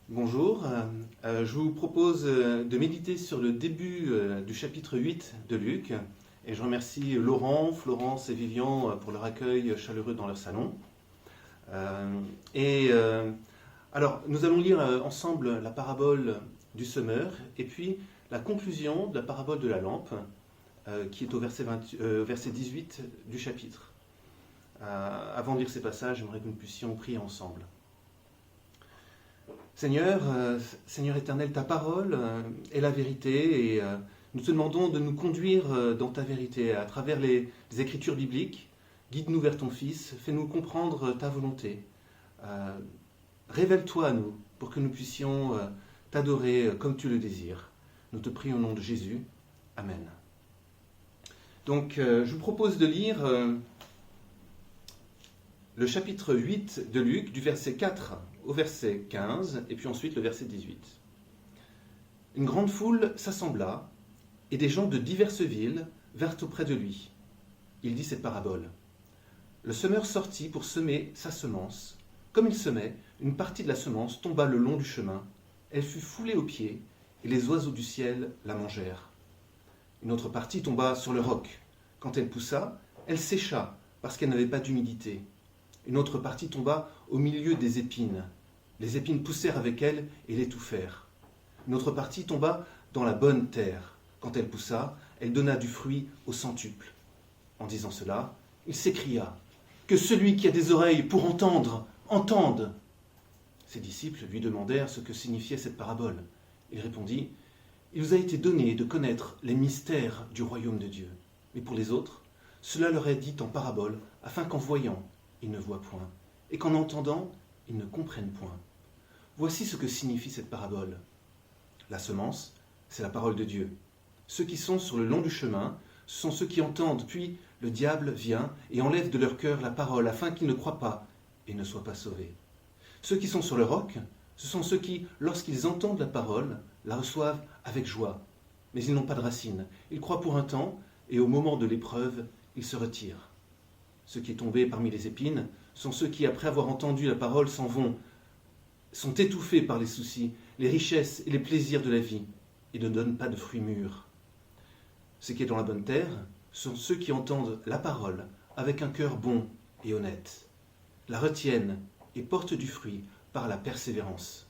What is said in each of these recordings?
Bonjour, je vous propose de méditer sur le début du chapitre 8 de Luc et je remercie Laurent, Florence et Vivian pour leur accueil chaleureux dans leur salon. Euh, et alors, nous allons lire ensemble la parabole du semeur et puis la conclusion de la parabole de la lampe qui est au verset 18 du chapitre. Avant de lire ces passages, j'aimerais que nous puissions prier ensemble. Seigneur, Seigneur éternel, ta parole est la vérité et nous te demandons de nous conduire dans ta vérité à travers les écritures bibliques. Guide-nous vers ton Fils, fais-nous comprendre ta volonté. Euh, Révèle-toi à nous pour que nous puissions t'adorer comme tu le désires. Nous te prions au nom de Jésus. Amen. Donc, je vous propose de lire le chapitre 8 de Luc, du verset 4 au verset 15, et puis ensuite le verset 18. Une grande foule s'assembla, et des gens de diverses villes vinrent auprès de lui. Il dit cette parabole. Le semeur sortit pour semer sa semence. Comme il semait, une partie de la semence tomba le long du chemin. Elle fut foulée aux pieds, et les oiseaux du ciel la mangèrent. Une autre partie tomba sur le roc. Quand elle poussa, elle sécha, parce qu'elle n'avait pas d'humidité. Une autre partie tomba au milieu des épines. Les épines poussèrent avec elle et l'étouffèrent. Une autre partie tomba dans la bonne terre. Quand elle poussa, elle donna du fruit au centuple. En disant cela, il s'écria « Que celui qui a des oreilles pour entendre, entende !» Ses disciples lui demandèrent ce que signifiait cette parabole. Il répondit « Il vous a été donné de connaître les mystères du royaume de Dieu. Mais pour les autres, cela leur est dit en parabole, afin qu'en voyant, ils ne voient point, et qu'en entendant, ils ne comprennent point. Voici ce que signifie cette parabole. La semence, c'est la parole de Dieu. Ceux qui sont sur le long du chemin, ce sont ceux qui entendent, puis le diable vient et enlève de leur cœur la parole, afin qu'ils ne croient pas et ne soient pas sauvés. Ceux qui sont sur le roc, ce sont ceux qui, lorsqu'ils entendent la parole, la reçoivent avec joie. Mais ils n'ont pas de racines. Ils croient pour un temps, et au moment de l'épreuve, ils se retirent. Ceux qui sont tombés parmi les épines sont ceux qui, après avoir entendu la parole, s'en vont, sont étouffés par les soucis, les richesses et les plaisirs de la vie, et ne donnent pas de fruits mûrs. Ce qui est dans la bonne terre sont ceux qui entendent la parole avec un cœur bon et honnête, la retiennent et portent du fruit par la persévérance.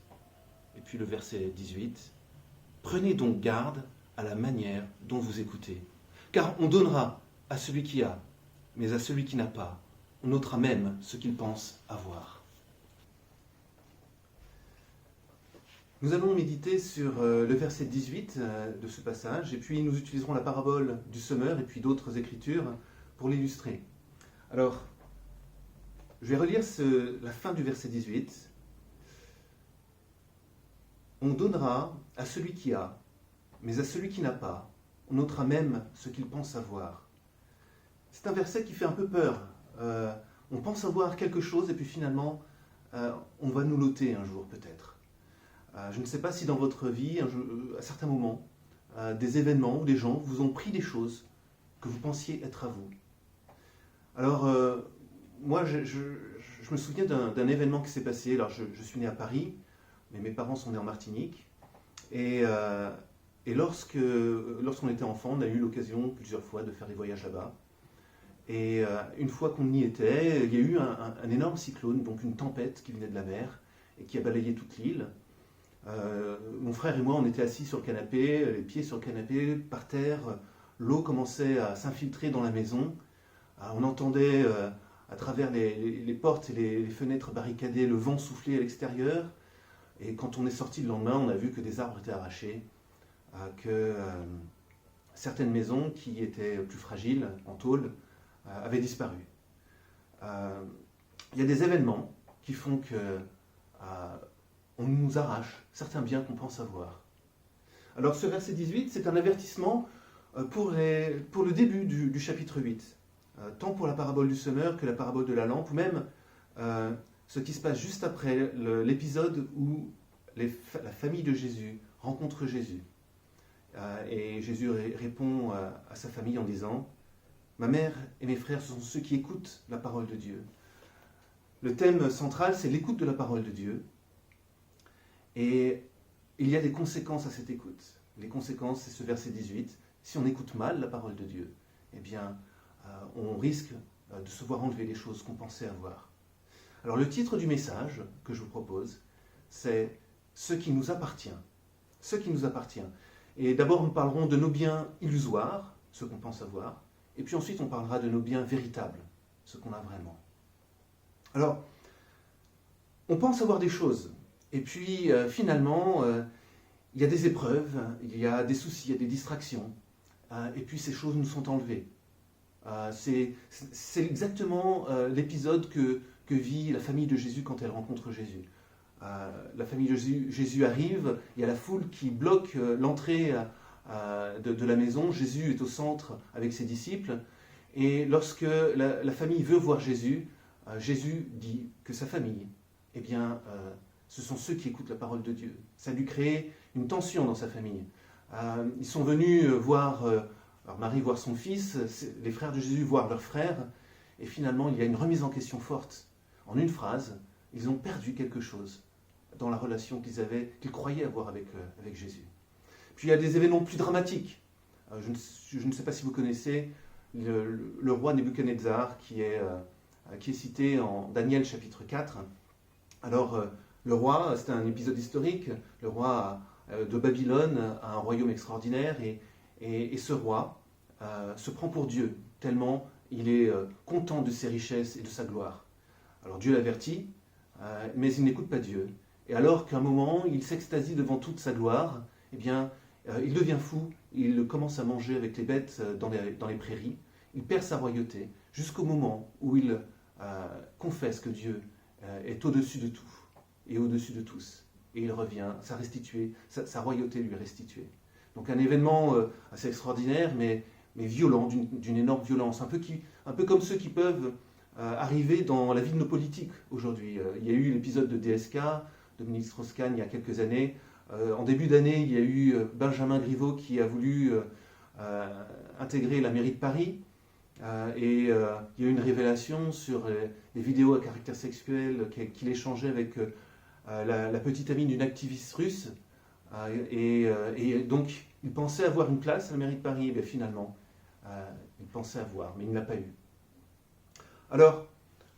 Et puis le verset 18, « Prenez donc garde à la manière dont vous écoutez, car on donnera à celui qui a, mais à celui qui n'a pas, on ôtera même ce qu'il pense avoir. » Nous allons méditer sur le verset 18 de ce passage, et puis nous utiliserons la parabole du semeur et puis d'autres écritures pour l'illustrer. Alors, je vais relire la fin du verset 18. On donnera à celui qui a, mais à celui qui n'a pas, on ôtera même ce qu'il pense avoir. C'est un verset qui fait un peu peur. On pense avoir quelque chose et puis finalement, on va nous l'ôter un jour peut-être. Je ne sais pas si dans votre vie, à certains moments, des événements ou des gens vous ont pris des choses que vous pensiez être à vous. Alors, moi, je me souviens d'un événement qui s'est passé. Alors, je suis né à Paris, mais mes parents sont nés en Martinique. Et lorsqu'on était enfant, on a eu l'occasion plusieurs fois de faire des voyages là-bas. Et une fois qu'on y était, il y a eu un énorme cyclone, donc une tempête qui venait de la mer et qui a balayé toute l'île. Mon frère et moi, on était assis sur le canapé, les pieds sur le canapé, par terre. L'eau commençait à s'infiltrer dans la maison. On entendait à travers les portes et les fenêtres barricadées le vent souffler à l'extérieur. Et quand on est sorti le lendemain, on a vu que des arbres étaient arrachés, que certaines maisons qui étaient plus fragiles, en tôle, avaient disparu. Il y a des événements qui font que on nous arrache certains biens qu'on pense avoir. Alors ce verset 18, c'est un avertissement pour le début du chapitre 8, tant pour la parabole du semeur que la parabole de la lampe, ou même ce qui se passe juste après l'épisode où la famille de Jésus rencontre Jésus. Et Jésus répond à sa famille en disant « Ma mère et mes frères, ce sont ceux qui écoutent la parole de Dieu. » Le thème central, c'est l'écoute de la parole de Dieu. Et il y a des conséquences à cette écoute. Les conséquences, c'est ce verset 18. Si on écoute mal la parole de Dieu, eh bien, on risque de se voir enlever les choses qu'on pensait avoir. Alors le titre du message que je vous propose, c'est « Ce qui nous appartient ». Ce qui nous appartient. Et d'abord, nous parlerons de nos biens illusoires, ce qu'on pense avoir, et puis ensuite, on parlera de nos biens véritables, ce qu'on a vraiment. Alors, on pense avoir des choses, et puis finalement, il y a des épreuves, il y a des soucis, il y a des distractions, et puis ces choses nous sont enlevées. C'est exactement l'épisode que vit la famille de Jésus quand elle rencontre Jésus. La famille de Jésus arrive, il y a la foule qui bloque l'entrée de la maison. Jésus est au centre avec ses disciples. Et lorsque la famille veut voir Jésus, Jésus dit que sa famille, eh bien, ce sont ceux qui écoutent la parole de Dieu. Ça lui crée une tension dans sa famille. Ils sont venus voir alors Marie voir son fils, les frères de Jésus voir leur frère, et finalement il y a une remise en question forte. En une phrase, ils ont perdu quelque chose dans la relation qu'ils croyaient avoir avec Jésus. Puis il y a des événements plus dramatiques. Je ne sais pas si vous connaissez le roi Nebuchadnezzar qui est cité en Daniel chapitre 4. Alors le roi, c'est un épisode historique, le roi de Babylone a un royaume extraordinaire et ce roi se prend pour Dieu, tellement il est content de ses richesses et de sa gloire. Alors Dieu l'avertit, mais il n'écoute pas Dieu. Et alors qu'à un moment, il s'extasie devant toute sa gloire, eh bien, il devient fou, il commence à manger avec les bêtes dans les prairies, il perd sa royauté, jusqu'au moment où il confesse que Dieu est au-dessus de tout et au-dessus de tous. Et il revient, sa royauté lui est restituée. Donc un événement assez extraordinaire, mais violent, d'une énorme violence, un peu comme ceux qui peuvent arriver dans la vie de nos politiques aujourd'hui. Il y a eu l'épisode de DSK, Dominique Strauss-Kahn, il y a quelques années. En début d'année, il y a eu Benjamin Griveaux qui a voulu intégrer la mairie de Paris. Et il y a eu une révélation sur les vidéos à caractère sexuel qu'il échangeait avec la petite amie d'une activiste russe. Et donc, il pensait avoir une place à la mairie de Paris. Et finalement, il pensait avoir, mais il ne l'a pas eu. Alors,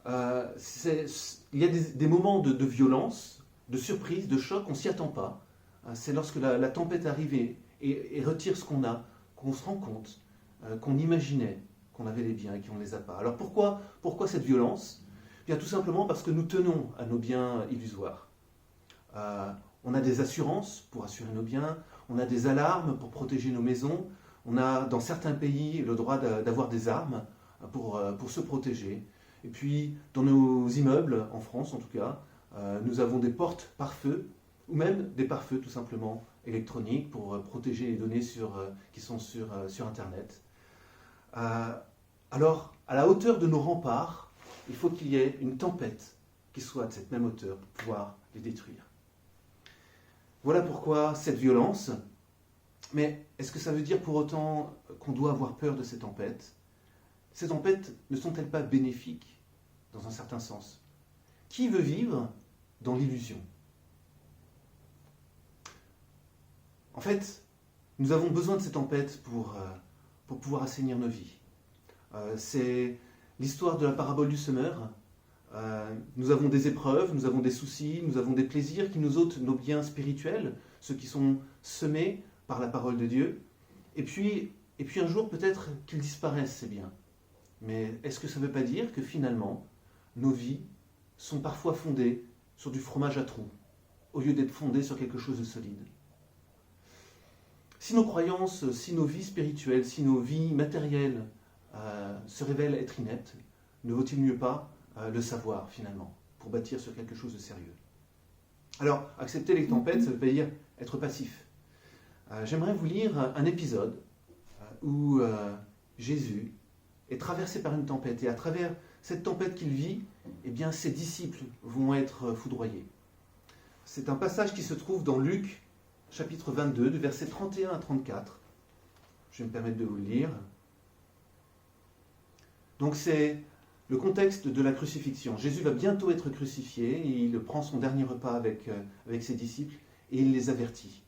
il y a des moments de violence, de surprise, de choc, on ne s'y attend pas. C'est lorsque la tempête arrive et retire ce qu'on a, qu'on se rend compte, qu'on imaginait qu'on avait les biens et qu'on ne les a pas. Alors pourquoi cette violence ? Bien, tout simplement parce que nous tenons à nos biens illusoires. On a des assurances pour assurer nos biens, on a des alarmes pour protéger nos maisons, on a dans certains pays le droit d'avoir des armes pour se protéger. Et puis dans nos immeubles, en France en tout cas, nous avons des portes pare-feu, ou même des pare-feux tout simplement électroniques pour protéger les données qui sont sur Internet. Alors, à la hauteur de nos remparts, il faut qu'il y ait une tempête qui soit de cette même hauteur pour pouvoir les détruire. Voilà pourquoi cette violence. Mais est-ce que ça veut dire pour autant qu'on doit avoir peur de ces tempêtes ? Ces tempêtes ne sont-elles pas bénéfiques, dans un certain sens ? Qui veut vivre dans l'illusion ? En fait, nous avons besoin de ces tempêtes pour pouvoir assainir nos vies. C'est l'histoire de la parabole du semeur. Nous avons des épreuves, nous avons des soucis, nous avons des plaisirs qui nous ôtent nos biens spirituels, ceux qui sont semés par la parole de Dieu. Et puis un jour, peut-être qu'ils disparaissent, ces biens. Mais est-ce que ça ne veut pas dire que finalement, nos vies sont parfois fondées sur du fromage à trous, au lieu d'être fondées sur quelque chose de solide ? Si nos croyances, si nos vies spirituelles, si nos vies matérielles se révèlent être ineptes, ne vaut-il mieux pas le savoir finalement, pour bâtir sur quelque chose de sérieux ? Alors, accepter les tempêtes, ça ne veut pas dire être passif. J'aimerais vous lire un épisode où Jésus est traversé par une tempête, et à travers cette tempête qu'il vit, eh bien, ses disciples vont être foudroyés. C'est un passage qui se trouve dans Luc, chapitre 22, du verset 31 à 34. Je vais me permettre de vous le lire. Donc c'est le contexte de la crucifixion. Jésus va bientôt être crucifié, et il prend son dernier repas avec ses disciples, et il les avertit.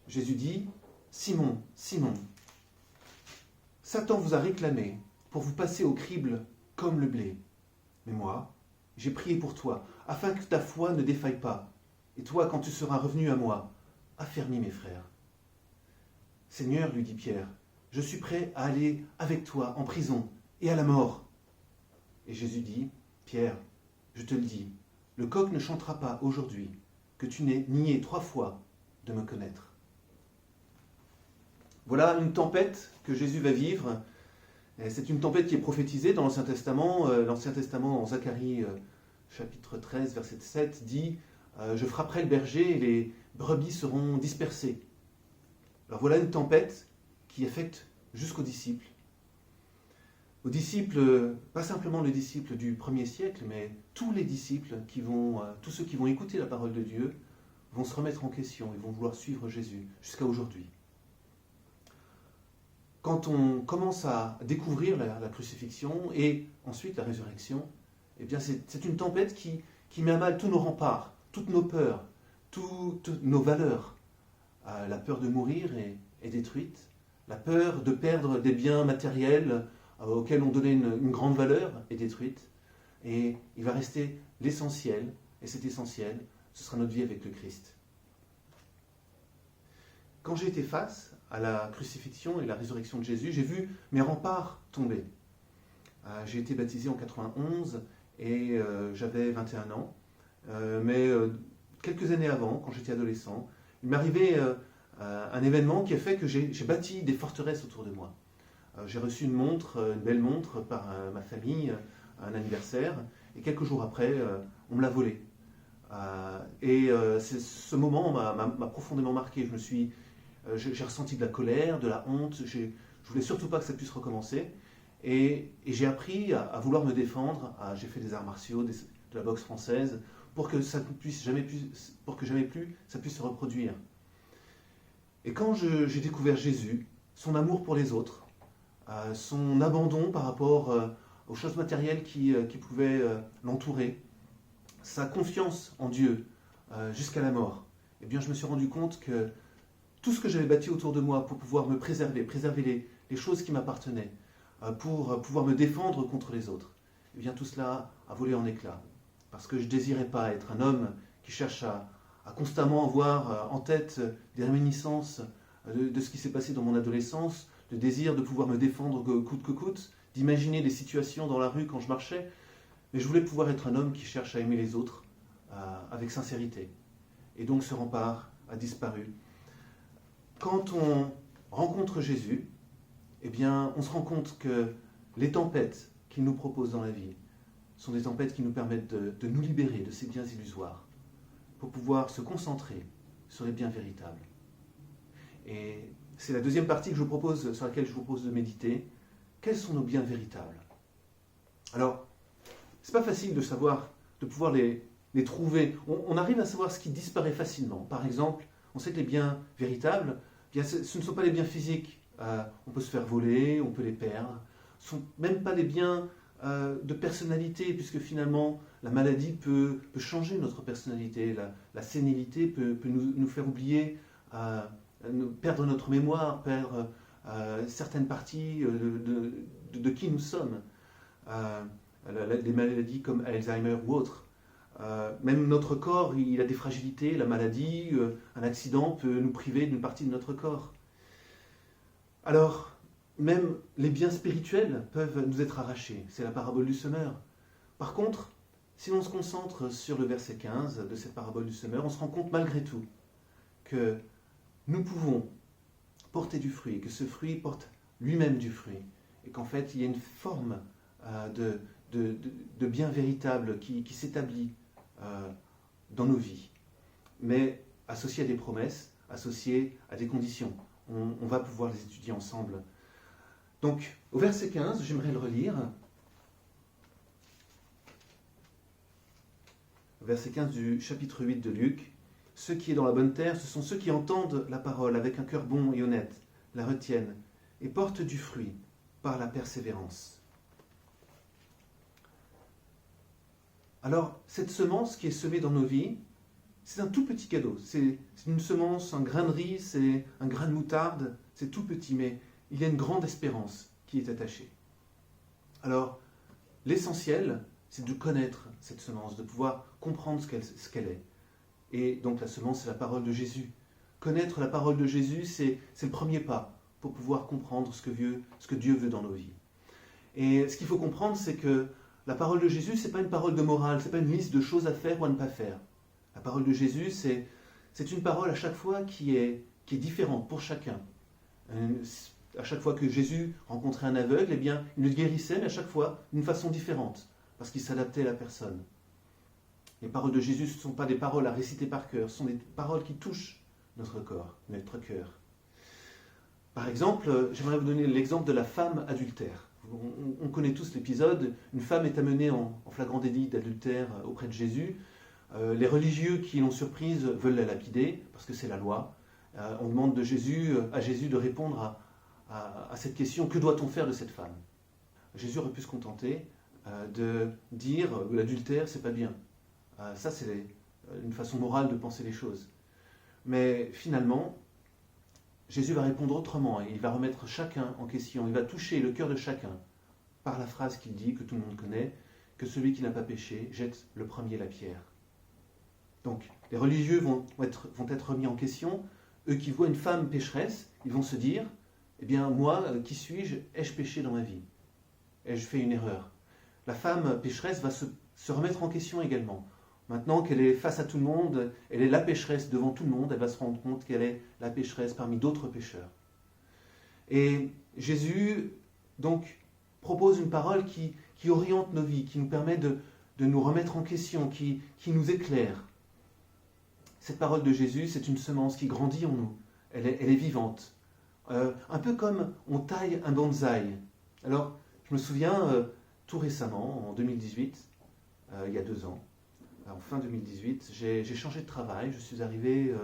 Jésus dit, « Simon, Simon, Satan vous a réclamé pour vous passer au crible comme le blé. Mais moi, j'ai prié pour toi, afin que ta foi ne défaille pas. Et toi, quand tu seras revenu à moi, affermis mes frères. » « Seigneur, lui dit Pierre, je suis prêt à aller avec toi en prison et à la mort. » Et Jésus dit, « Pierre, je te le dis, le coq ne chantera pas aujourd'hui que tu n'aies nié 3 fois de me connaître. » Voilà une tempête que Jésus va vivre. C'est une tempête qui est prophétisée dans l'Ancien Testament. L'Ancien Testament, en Zacharie, chapitre 13, verset 7, dit « Je frapperai le berger et les brebis seront dispersées. » Alors voilà une tempête qui affecte jusqu'aux disciples. Aux disciples, pas simplement les disciples du 1er siècle, mais tous les disciples tous ceux qui vont écouter la parole de Dieu, vont se remettre en question et vont vouloir suivre Jésus jusqu'à aujourd'hui. Quand on commence à découvrir la crucifixion et ensuite la résurrection, eh bien c'est une tempête qui met à mal tous nos remparts, toutes nos peurs, toutes nos valeurs. La peur de mourir est détruite, la peur de perdre des biens matériels auxquels on donnait une grande valeur est détruite, et il va rester l'essentiel, et cet essentiel, ce sera notre vie avec le Christ. Quand j'ai été face à la crucifixion et la résurrection de Jésus, j'ai vu mes remparts tomber. J'ai été baptisé en 91 et j'avais 21 ans, mais quelques années avant, quand j'étais adolescent, il m'arrivait un événement qui a fait que j'ai bâti des forteresses autour de moi. J'ai reçu une belle montre par ma famille, un anniversaire, et quelques jours après, on me l'a volée. Ce moment m'a profondément marqué. J'ai ressenti de la colère, de la honte. Je voulais surtout pas que ça puisse recommencer. Et j'ai appris à vouloir me défendre. J'ai fait des arts martiaux, de la boxe française, pour que jamais plus ça puisse se reproduire. Et quand j'ai découvert Jésus, son amour pour les autres, son abandon par rapport aux choses matérielles qui pouvaient l'entourer, sa confiance en Dieu jusqu'à la mort, eh bien je me suis rendu compte que tout ce que j'avais bâti autour de moi pour pouvoir me préserver les choses qui m'appartenaient, pour pouvoir me défendre contre les autres, eh bien tout cela a volé en éclats. Parce que je ne désirais pas être un homme qui cherche à constamment avoir en tête des réminiscences de ce qui s'est passé dans mon adolescence, le désir de pouvoir me défendre coûte que coûte, d'imaginer des situations dans la rue quand je marchais, mais je voulais pouvoir être un homme qui cherche à aimer les autres avec sincérité. Et donc ce rempart a disparu. Quand on rencontre Jésus, eh bien, on se rend compte que les tempêtes qu'il nous propose dans la vie sont des tempêtes qui nous permettent de nous libérer de ces biens illusoires pour pouvoir se concentrer sur les biens véritables. Et c'est la deuxième partie sur laquelle je vous propose de méditer. Quels sont nos biens véritables? Alors, c'est pas facile de pouvoir les trouver. On arrive à savoir ce qui disparaît facilement. Par exemple, on sait que les biens véritables, bien, ce ne sont pas les biens physiques. On peut se faire voler, on peut les perdre. Ce ne sont même pas les biens de personnalité, puisque finalement, la maladie peut changer notre personnalité. La sénilité peut nous faire oublier, perdre notre mémoire, perdre certaines parties de qui nous sommes. Des maladies comme Alzheimer ou autres. Même notre corps, il a des fragilités, la maladie, un accident peut nous priver d'une partie de notre corps. Alors, même les biens spirituels peuvent nous être arrachés. C'est la parabole du semeur. Par contre, si l'on se concentre sur le verset 15 de cette parabole du semeur, on se rend compte malgré tout que nous pouvons porter du fruit, que ce fruit porte lui-même du fruit, et qu'en fait, il y a une forme de bien véritable qui s'établit dans nos vies, mais associé à des promesses, associé à des conditions. On va pouvoir les étudier ensemble. Donc, au verset 15, j'aimerais le relire. Verset 15 du chapitre 8 de Luc. « Ceux qui est dans la bonne terre, ce sont ceux qui entendent la parole avec un cœur bon et honnête, la retiennent et portent du fruit par la persévérance. » Alors, cette semence qui est semée dans nos vies, c'est un tout petit cadeau. C'est une semence, un grain de riz, c'est un grain de moutarde. C'est tout petit, mais il y a une grande espérance qui est attachée. Alors, l'essentiel, c'est de connaître cette semence, de pouvoir comprendre ce qu'elle est. Et donc la semence, c'est la parole de Jésus. Connaître la parole de Jésus, c'est le premier pas pour pouvoir comprendre ce que Dieu veut dans nos vies. Et ce qu'il faut comprendre, c'est que la parole de Jésus, ce n'est pas une parole de morale, ce n'est pas une liste de choses à faire ou à ne pas faire. La parole de Jésus, c'est une parole à chaque fois qui est différente pour chacun. À chaque fois que Jésus rencontrait un aveugle, eh bien, il le guérissait, mais à chaque fois d'une façon différente, parce qu'il s'adaptait à la personne. Les paroles de Jésus, ce ne sont pas des paroles à réciter par cœur, ce sont des paroles qui touchent notre corps, notre cœur. Par exemple, j'aimerais vous donner l'exemple de la femme adultère. On connaît tous l'épisode, une femme est amenée en flagrant délit d'adultère auprès de Jésus. Les religieux qui l'ont surprise veulent la lapider, parce que c'est la loi. On demande à Jésus de répondre à cette question, que doit-on faire de cette femme? Jésus aurait pu se contenter de dire l'adultère, c'est pas bien. Ça, c'est une façon morale de penser les choses. Mais finalement, Jésus va répondre autrement, et il va remettre chacun en question, il va toucher le cœur de chacun par la phrase qu'il dit, que tout le monde connaît, que celui qui n'a pas péché jette le premier la pierre. Donc, les religieux vont être remis en question. Eux qui voient une femme pécheresse, ils vont se dire, eh bien moi, qui suis-je? Ai-je péché dans ma vie? Ai-je fait une erreur? La femme pécheresse va se remettre en question également. Maintenant qu'elle est face à tout le monde, elle est la pécheresse devant tout le monde, elle va se rendre compte qu'elle est la pécheresse parmi d'autres pécheurs. Et Jésus, donc, propose une parole qui oriente nos vies, qui nous permet de nous remettre en question, qui nous éclaire. Cette parole de Jésus, c'est une semence qui grandit en nous. Elle est vivante. Un peu comme on taille un bonsaï. Alors, je me souviens, tout récemment, en 2018, il y a 2 ans, en fin 2018, j'ai changé de travail. Je suis arrivé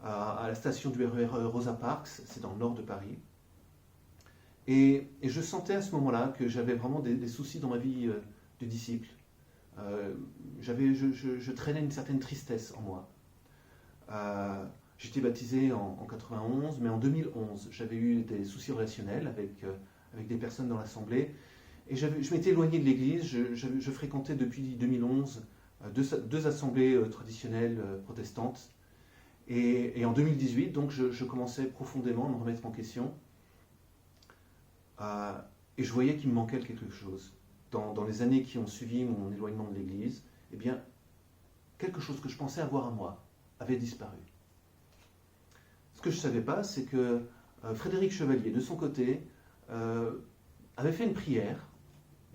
à la station du RER Rosa Parks, c'est dans le nord de Paris. Et je sentais à ce moment-là que j'avais vraiment des soucis dans ma vie de disciple. Je traînais une certaine tristesse en moi. J'étais baptisé en 91, mais en 2011, j'avais eu des soucis relationnels avec des personnes dans l'assemblée. Et je m'étais éloigné de l'église. Je fréquentais depuis 2011 deux assemblées traditionnelles protestantes. Et en 2018, donc, je commençais profondément à me remettre en question. Et je voyais qu'il me manquait quelque chose. Dans les années qui ont suivi mon éloignement de l'église, eh bien, quelque chose que je pensais avoir à moi avait disparu. Ce que je ne savais pas, c'est que Frédéric Chevalier, de son côté, avait fait une prière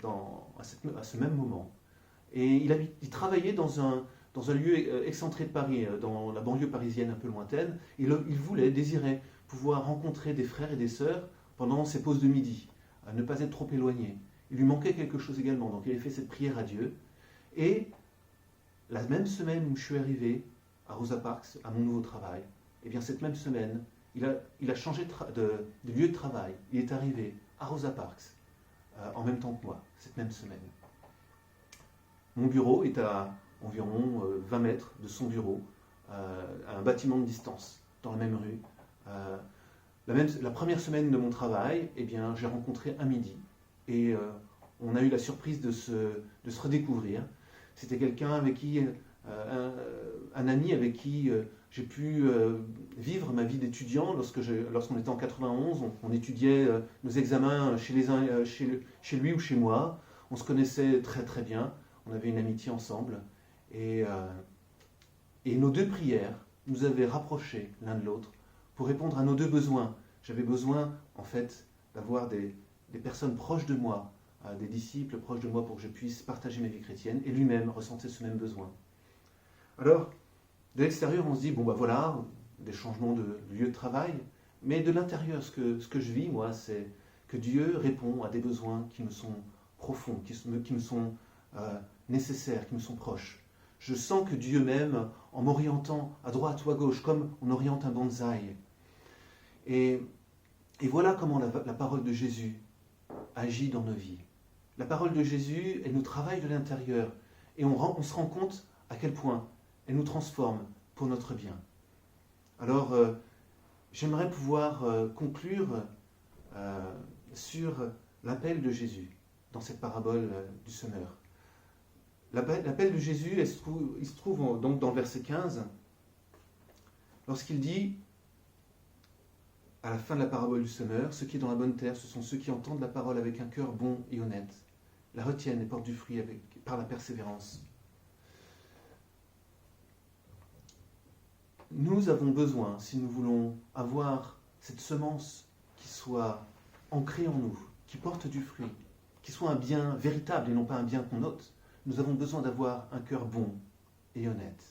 à ce même moment. Et il travaillait dans un lieu excentré de Paris, dans la banlieue parisienne un peu lointaine. Il désirait pouvoir rencontrer des frères et des sœurs pendant ses pauses de midi, à ne pas être trop éloigné. Il lui manquait quelque chose également, donc il avait fait cette prière à Dieu. Et la même semaine où je suis arrivé à Rosa Parks, à mon nouveau travail, eh bien cette même semaine, il a changé de lieu de travail. Il est arrivé à Rosa Parks en même temps que moi, cette même semaine. Mon bureau est à environ 20 mètres de son bureau, à un bâtiment de distance, dans la même rue. La première semaine de mon travail, eh bien, j'ai rencontré un midi. Et on a eu la surprise de se redécouvrir. C'était quelqu'un avec qui, un ami avec qui j'ai pu vivre ma vie d'étudiant. Lorsqu'on était en 91, on étudiait nos examens chez lui ou chez moi. On se connaissait très très bien. On avait une amitié ensemble. Et nos 2 prières nous avaient rapprochés l'un de l'autre pour répondre à nos 2 besoins. J'avais besoin, en fait, d'avoir des personnes proches de moi, des disciples proches de moi pour que je puisse partager ma vie chrétienne, et lui-même ressentait ce même besoin. Alors, de l'extérieur, on se dit, bon ben voilà, des changements de lieu de travail, mais de l'intérieur, ce que je vis, moi, c'est que Dieu répond à des besoins qui me sont profonds, qui me sont nécessaires, qui me sont proches. Je sens que Dieu m'aime en m'orientant à droite ou à gauche, comme on oriente un bonsaï. Et voilà comment la parole de Jésus agit dans nos vies. La parole de Jésus, elle nous travaille de l'intérieur. Et on se rend compte à quel point elle nous transforme pour notre bien. Alors, j'aimerais pouvoir conclure sur l'appel de Jésus dans cette parabole du semeur. L'appel de Jésus, il se trouve donc dans le verset 15, lorsqu'il dit, à la fin de la parabole du semeur, ceux qui sont dans la bonne terre, ce sont ceux qui entendent la parole avec un cœur bon et honnête, la retiennent et portent du fruit par la persévérance. Nous avons besoin, si nous voulons avoir cette semence qui soit ancrée en nous, qui porte du fruit, qui soit un bien véritable et non pas un bien qu'on ôte, nous avons besoin d'avoir un cœur bon et honnête.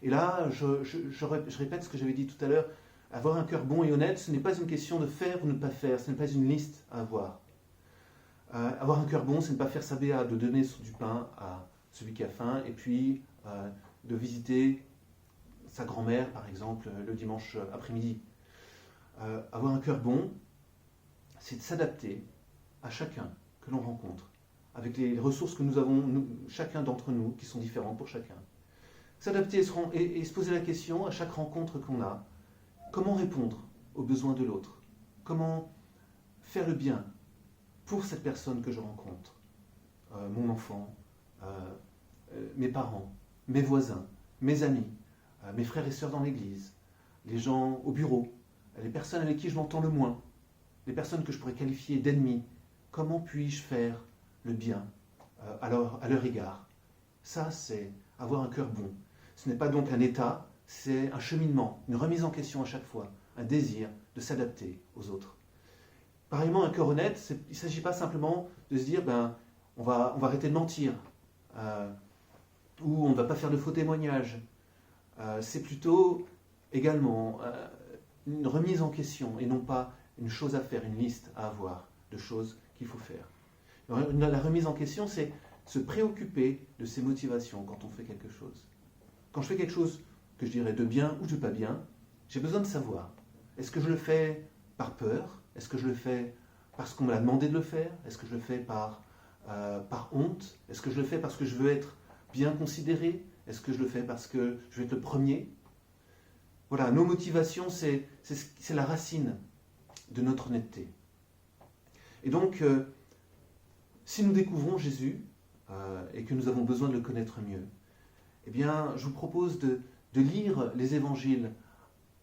Et là, je répète ce que j'avais dit tout à l'heure, avoir un cœur bon et honnête, ce n'est pas une question de faire ou ne pas faire, ce n'est pas une liste à avoir. Avoir un cœur bon, c'est ne pas faire sa béa, de donner du pain à celui qui a faim, et puis de visiter sa grand-mère, par exemple, le dimanche après-midi. Avoir un cœur bon, c'est de s'adapter à chacun que l'on rencontre, avec les ressources que nous avons, chacun d'entre nous, qui sont différentes pour chacun. S'adapter et se poser la question à chaque rencontre qu'on a, comment répondre aux besoins de l'autre? Comment faire le bien pour cette personne que je rencontre? Mon enfant, mes parents, mes voisins, mes amis, mes frères et sœurs dans l'église, les gens au bureau, les personnes avec qui je m'entends le moins, les personnes que je pourrais qualifier d'ennemis. Comment puis-je faire le bien à leur égard? Ça, c'est avoir un cœur bon. Ce n'est pas donc un état, c'est un cheminement, une remise en question à chaque fois, un désir de s'adapter aux autres. Pareillement, un cœur honnête, il ne s'agit pas simplement de se dire on va arrêter de mentir, ou on ne va pas faire de faux témoignages. C'est plutôt également une remise en question et non pas une chose à faire, une liste à avoir de choses qu'il faut faire. La remise en question, c'est se préoccuper de ses motivations quand on fait quelque chose. Quand je fais quelque chose que je dirais de bien ou de pas bien, j'ai besoin de savoir, est-ce que je le fais par peur? Est-ce que je le fais parce qu'on me l'a demandé de le faire? Est-ce que je le fais par honte? Est-ce que je le fais parce que je veux être bien considéré? Est-ce que je le fais parce que je veux être le premier? Voilà, nos motivations, c'est la racine de notre honnêteté. Et donc, si nous découvrons Jésus et que nous avons besoin de le connaître mieux, eh bien, je vous propose de lire les évangiles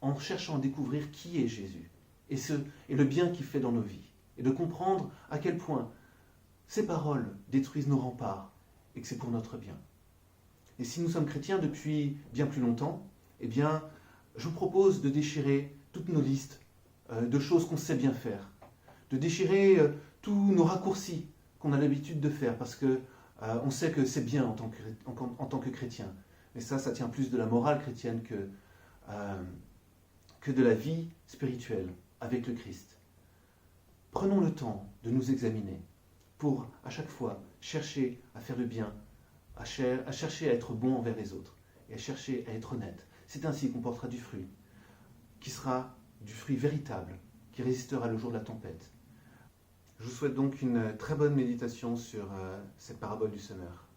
en cherchant à découvrir qui est Jésus et le bien qu'il fait dans nos vies, et de comprendre à quel point ces paroles détruisent nos remparts et que c'est pour notre bien. Et si nous sommes chrétiens depuis bien plus longtemps, eh bien, je vous propose de déchirer toutes nos listes de choses qu'on sait bien faire, de déchirer tous nos raccourcis qu'on a l'habitude de faire, parce que on sait que c'est bien en tant que chrétien. Mais ça tient plus de la morale chrétienne que de la vie spirituelle avec le Christ. Prenons le temps de nous examiner pour, à chaque fois, chercher à faire le bien, à chercher à être bon envers les autres et à chercher à être honnête. C'est ainsi qu'on portera du fruit, qui sera du fruit véritable, qui résistera le jour de la tempête. Je vous souhaite donc une très bonne méditation sur cette parabole du semeur.